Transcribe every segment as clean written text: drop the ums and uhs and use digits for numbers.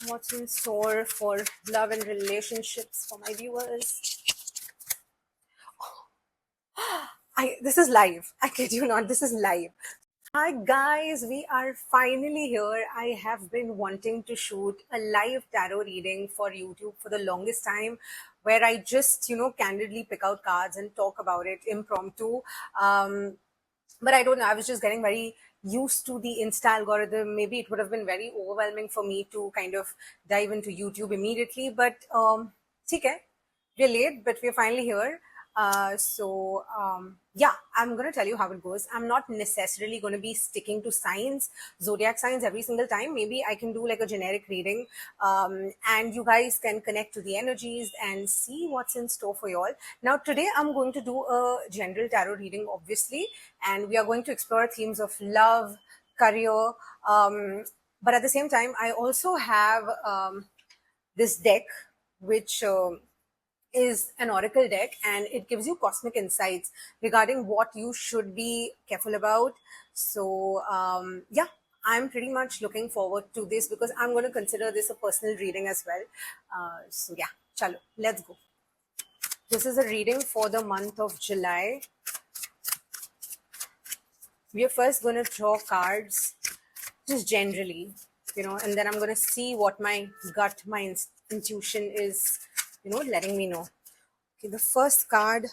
What's in store for love and relationships for my viewers? This is live. I kid you not, this is live. Hi guys, we are finally here. I have been wanting to shoot a live tarot reading for YouTube for the longest time, where I just, candidly pick out cards and talk about it impromptu. But I don't know, I was just getting very used to the Insta algorithm. Maybe it would have been very overwhelming for me to kind of dive into YouTube immediately. But theek hai, we're late, but we're finally here. Yeah, I'm going to tell you how it goes. I'm not necessarily going to be sticking to signs, zodiac signs every single time. Maybe I can do like a generic reading, and you guys can connect to the energies and see what's in store for you all. Now, today I'm going to do a general tarot reading, obviously, and we are going to explore themes of love, career, but at the same time, I also have this deck, which is an oracle deck, and it gives you cosmic insights regarding what you should be careful about. So yeah, I'm pretty much looking forward to this because I'm going to consider this a personal reading as well. So yeah, chalo, let's go. This is a reading for the month of July. We are first going to draw cards just generally, and then I'm going to see what my gut, my intuition is, letting me know. Okay, the first card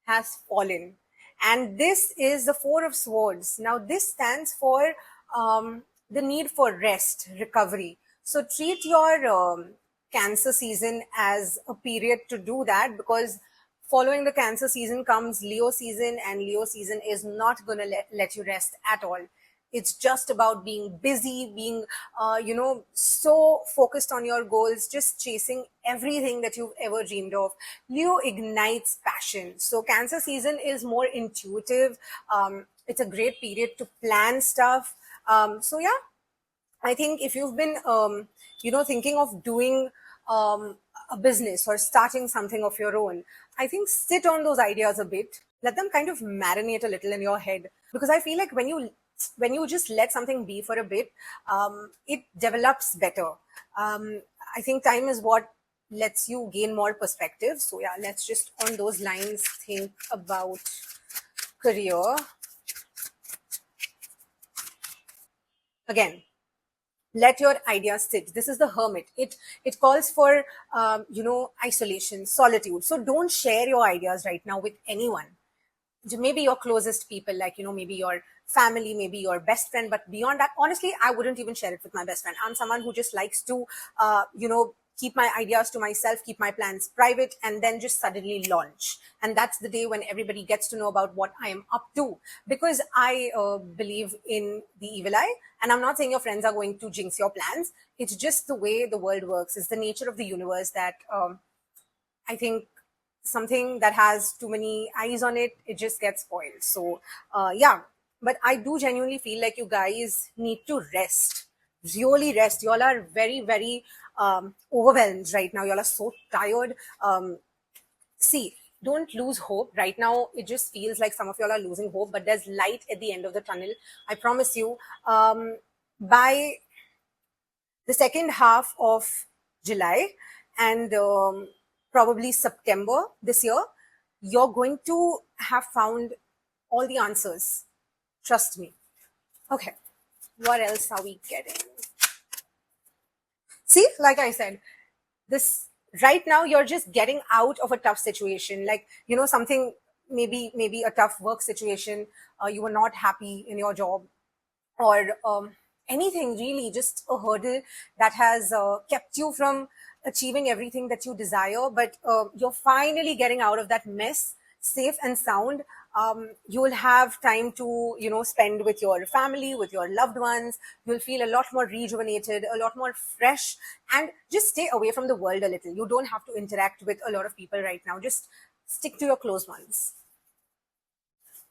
has fallen, and this is the Four of Swords. Now, this stands for the need for rest, recovery. So, treat your Cancer season as a period to do that, because following the Cancer season comes Leo season, and Leo season is not going to let you rest at all. It's just about being busy, being so focused on your goals, just chasing everything that you've ever dreamed of. Leo ignites passion, so Cancer season is more intuitive. It's a great period to plan stuff. So yeah, I think if you've been thinking of doing a business or starting something of your own, I think sit on those ideas a bit, let them kind of marinate a little in your head, because I feel like when you just let something be for a bit, it develops better. I think time is what lets you gain more perspective. So yeah, let's just on those lines think about career. Again, let your ideas sit. This is the Hermit. It calls for isolation, solitude. So don't share your ideas right now with anyone. Maybe your closest people, like maybe your family, maybe your best friend, but beyond that, honestly, I wouldn't even share it with my best friend. I'm someone who just likes to keep my ideas to myself, keep my plans private, and then just suddenly launch. And that's the day when everybody gets to know about what I am up to, because I believe in the evil eye. And I'm not saying your friends are going to jinx your plans. It's just the way the world works. It's the nature of the universe that I think something that has too many eyes on it, it just gets spoiled. So yeah, but I do genuinely feel like you guys need to rest, really rest. Y'all are very, very overwhelmed right now. Y'all are so tired. See, don't lose hope right now. It just feels like some of y'all are losing hope, but there's light at the end of the tunnel, I promise you. By the second half of July and probably September this year, you're going to have found all the answers. Trust me. Okay, what else are we getting? See, like I said, this right now you're just getting out of a tough situation, like something, maybe a tough work situation. You were not happy in your job, or anything really, just a hurdle that has kept you from achieving everything that you desire, but you're finally getting out of that mess safe and sound. You'll have time to spend with your family, with your loved ones. You'll feel a lot more rejuvenated, a lot more fresh, and just stay away from the world a little. You don't have to interact with a lot of people right now. Just stick to your close ones.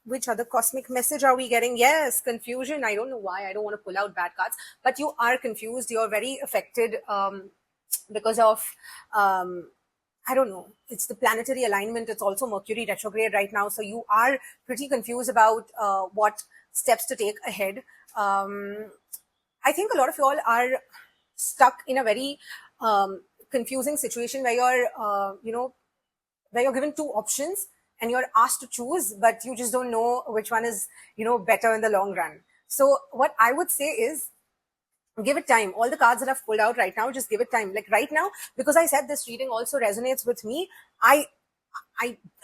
Which other cosmic message are we getting? Yes, confusion. I don't know why I don't want to pull out bad cards, but you are confused. You're very affected because of I don't know. It's the planetary alignment. It's also Mercury retrograde right now, so you are pretty confused about what steps to take ahead. I think a lot of y'all are stuck in a very confusing situation where you're where you're given two options and you're asked to choose, but you just don't know which one is better in the long run. So what I would say is, give it time. All the cards that I've pulled out right now, just give it time. Like right now, because I said this reading also resonates with me, I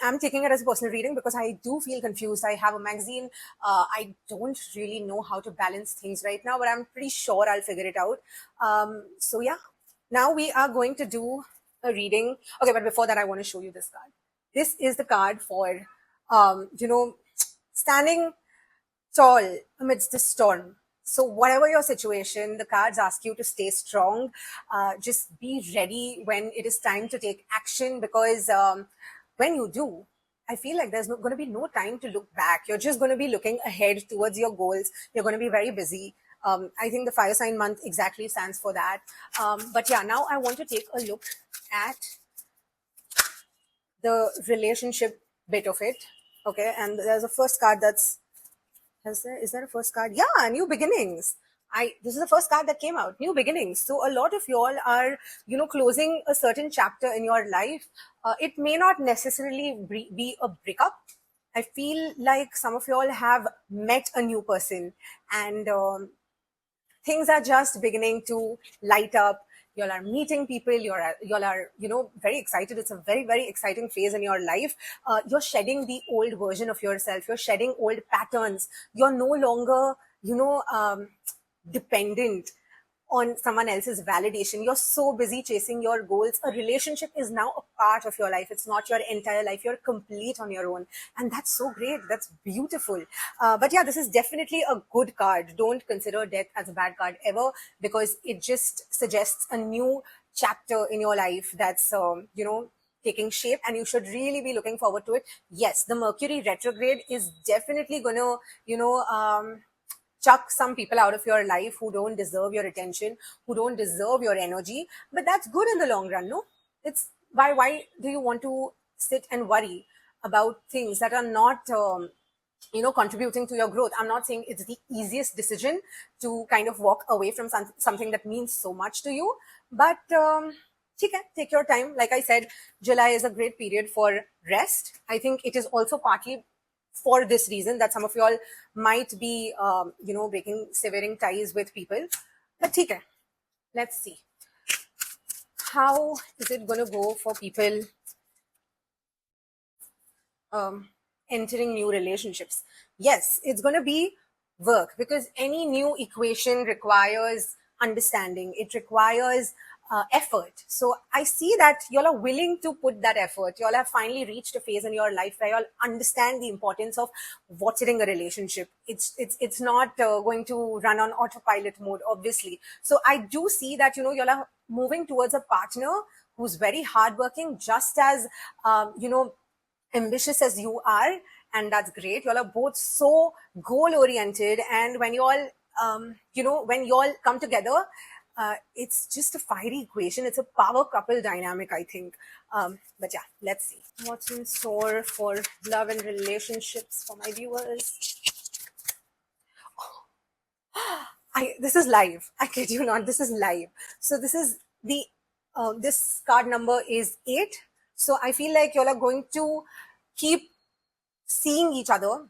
am taking it as a personal reading because I do feel confused. I have a magazine. I don't really know how to balance things right now, but I'm pretty sure I'll figure it out. So yeah, now we are going to do a reading. Okay, but before that, I want to show you this card. This is the card for, standing tall amidst the storm. So, whatever your situation, the cards ask you to stay strong. Just be ready when it is time to take action, because when you do, I feel like there's going to be no time to look back. You're just going to be looking ahead towards your goals. You're going to be very busy. I think the fire sign month exactly stands for that. But yeah, now I want to take a look at the relationship bit of it. Okay, and there's a first card that's is there a first card? Yeah, new beginnings. This is the first card that came out, new beginnings. So a lot of y'all are, closing a certain chapter in your life. It may not necessarily be a breakup. I feel like some of y'all have met a new person, and things are just beginning to light up. Y'all are meeting people. Y'all are very excited. It's a very, very exciting phase in your life. You're shedding the old version of yourself. You're shedding old patterns. You're no longer dependent on someone else's validation. You're so busy chasing your goals. A relationship is now a part of your life. It's not your entire life. You're complete on your own. And that's so great. That's beautiful. But yeah, this is definitely a good card. Don't consider death as a bad card ever, because it just suggests a new chapter in your life that's, taking shape, and you should really be looking forward to it. Yes, the Mercury retrograde is definitely going to, chuck some people out of your life who don't deserve your attention, who don't deserve your energy. But that's good in the long run, no? It's why do you want to sit and worry about things that are not contributing to your growth? I'm not saying it's the easiest decision to kind of walk away from something that means so much to you, but take your time. Like I said, July is a great period for rest. I think it is also partly for this reason that some of y'all might be, severing ties with people. But okay, let's see. How is it going to go for people entering new relationships? Yes, it's going to be work, because any new equation requires understanding. It requires effort. So I see that y'all are willing to put that effort. Y'all have finally reached a phase in your life where y'all understand the importance of watering a relationship. It's not going to run on autopilot mode, obviously. So I do see that y'all are moving towards a partner who's very hardworking, just as ambitious as you are, and that's great. Y'all are both so goal oriented, and when when y'all come together, it's just a fiery equation. It's a power couple dynamic, I think. But yeah, let's see what's in store for love and relationships for my viewers. This is live. I kid you not. This is live. So this is the this card number is 8. So I feel like y'all are going to keep seeing each other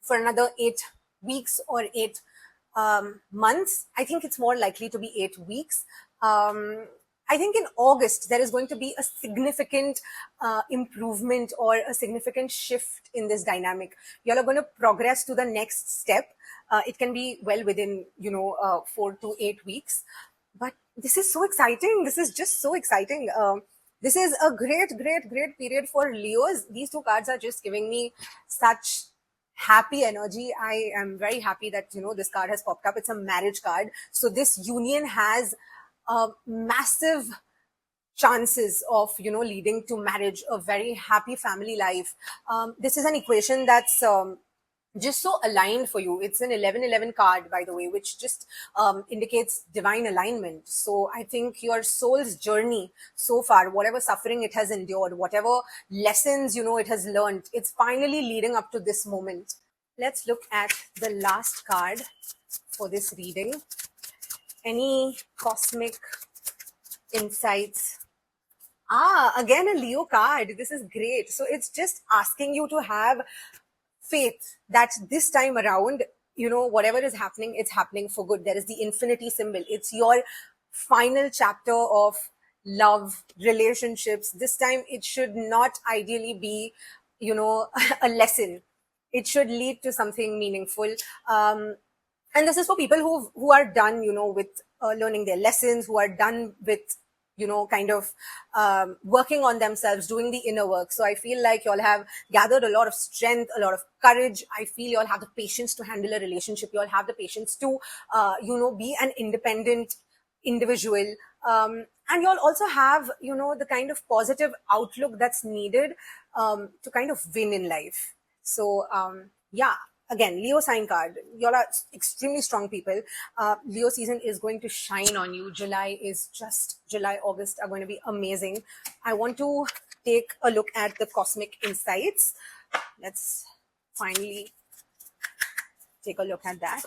for another 8 weeks or 8 months. I think it's more likely to be 8 weeks. I think in August, there is going to be a significant improvement or a significant shift in this dynamic. Y'all are going to progress to the next step. It can be well within, 4 to 8 weeks. But this is so exciting. This is just so exciting. This is a great, great, great period for Leos. These two cards are just giving me such happy energy. I am very happy that, this card has popped up. It's a marriage card. So this union has massive chances of, leading to marriage, a very happy family life. This is an equation that's just so aligned for you. It's an 11-11 card, by the way, which just indicates divine alignment. So I think your soul's journey so far, whatever suffering it has endured, whatever lessons, it has learned, it's finally leading up to this moment. Let's look at the last card for this reading. Any cosmic insights? Again, a Leo card. This is great. So it's just asking you to have faith that this time around, whatever is happening, it's happening for good. There is the infinity symbol. It's your final chapter of love, relationships. This time, it should not ideally be, a lesson. It should lead to something meaningful. And this is for people who are done, with learning their lessons, who are done with kind of working on themselves, doing the inner work. So I feel like y'all have gathered a lot of strength, a lot of courage. I feel y'all have the patience to handle a relationship. Y'all have the patience to be an independent individual. And you'll also have the kind of positive outlook that's needed to kind of win in life. So yeah, again, Leo sign card. Y'all are extremely strong people. Leo season is going to shine on you. July, August are going to be amazing. I want to take a look at the cosmic insights. Let's finally take a look at that.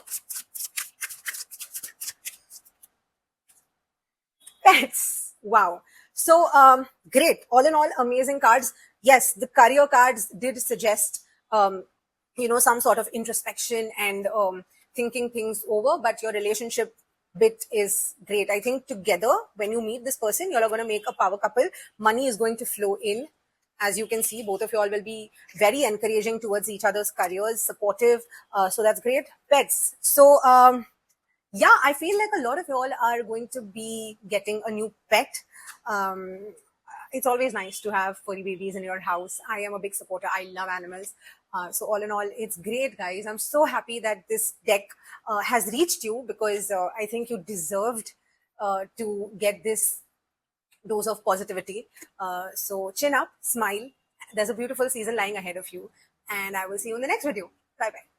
Pets. Wow. So great. All in all, amazing cards. Yes, the career cards did suggest some sort of introspection and thinking things over, but your relationship bit is great. I think together, when you meet this person, you're going to make a power couple. Money is going to flow in. As you can see, both of you all will be very encouraging towards each other's careers, supportive. So that's great. Pets. So yeah, I feel like a lot of you all are going to be getting a new pet. It's always nice to have furry babies in your house. I am a big supporter. I love animals. So all in all, it's great, guys. I'm so happy that this deck has reached you, because I think you deserved to get this dose of positivity. So chin up, smile. There's a beautiful season lying ahead of you, and I will see you in the next video. Bye bye.